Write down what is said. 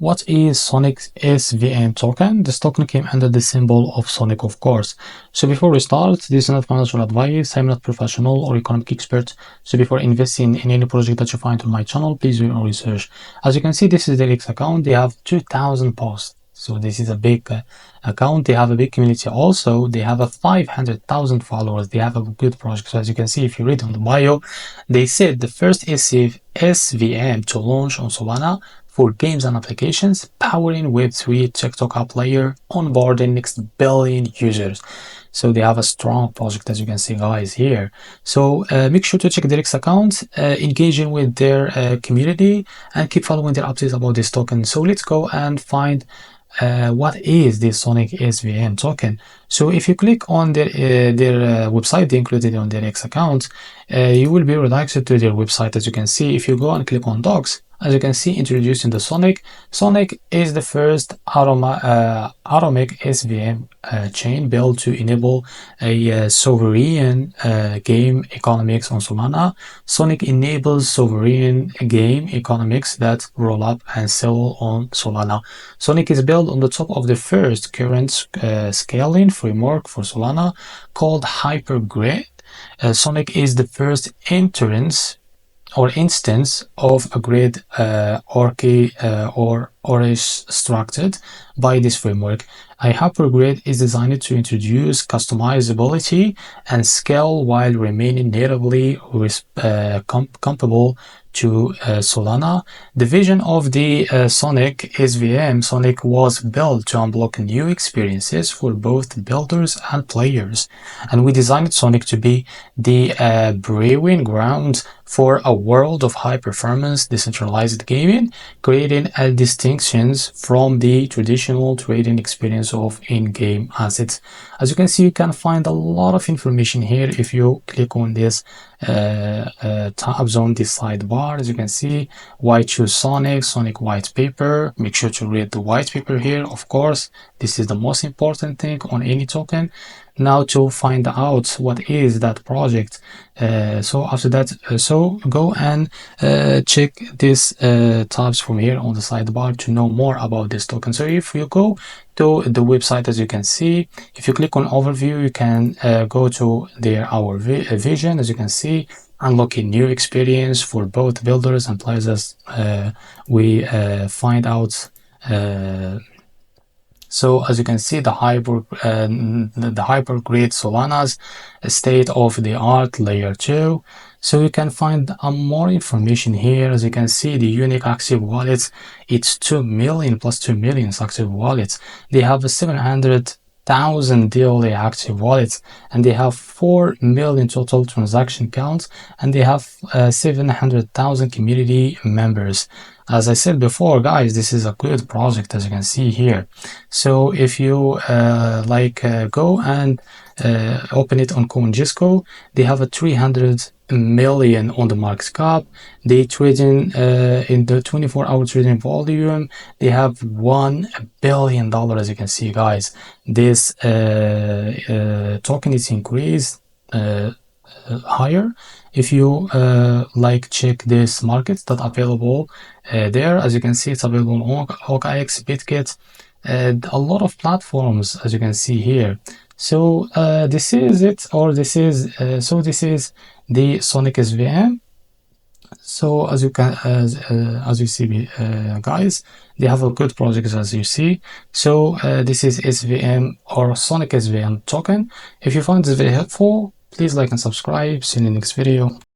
What is SONIC SVM token? This token came under the symbol of SONIC, of course. So before we start, this is not financial advice. I'm not professional or economic expert. So before investing in any project that you find on my channel, please do your own research. As you can see, this is their X account. They have 2,000 posts. So this is a big account. They have a big community also. They have a 500,000 followers. They have a good project. So as you can see, if you read on the bio, they said the first SVM to launch on Solana for games and applications, powering Web3 TikTok app layer, onboarding next billion users. So they have a strong project, as you can see, guys, here. So make sure to check their X account, engaging with their community, and keep following their updates about this token. So let's go and find what is the SONIC SVM token. So if you click on their website, they included on their X account, you will be redirected to their website. As you can see, if you go and click on docs, as you can see, introducing the SONIC. SONIC is the first atomic SVM chain built to enable a sovereign game economics on Solana. SONIC enables sovereign game economics that roll up and sell on Solana. SONIC is built on the top of the first current scaling framework for Solana called Hypergrid. SONIC is the first instance of a grid orchestrated by this framework. A hypergrid is designed to introduce customizability and scale while remaining natively compatible to Solana. The vision of the SONIC SVM SONIC was built to unlock new experiences for both builders and players, and we designed SONIC to be the brewing ground for a world of high-performance decentralized gaming, creating a distinctions from the traditional trading experience of in-game assets. As you can see, you can find a lot of information here if you click on this tabs on this sidebar. As you can see, why choose SONIC white paper. Make sure to read the white paper here, of course. This is the most important thing on any token. Now to find out what is that project, so after that, so go and check this tabs from here on the sidebar to know more about this token. So if you go to the website, as you can see, if you click on overview, you can go to our vision. As you can see, unlocking new experience for both builders and players, as we find out. So as you can see, the hypergrid Solana's state-of-the-art layer 2. So you can find more information here. As you can see, the unique active wallets, it's 2 million plus 2 million active wallets. They have 700,000 daily active wallets, and they have 4 million total transaction counts, and they have 700,000 community members. As I said before, guys, this is a good project, as you can see here. So if you go and open it on CoinGisco, they have a 300 million on the market cap. They trade in the 24-hour trading volume. They have $1 billion, as you can see, guys. This token is increased higher if you check this markets that available there. As you can see, it's available on OKX, BitGet, and a lot of platforms, as you can see here. So this is it, or this is this is the SONIC SVM. So as you see, guys, they have a good project, as you see. So this is SVM or SONIC SVM token. If you find this very helpful, please like and subscribe. See you in the next video.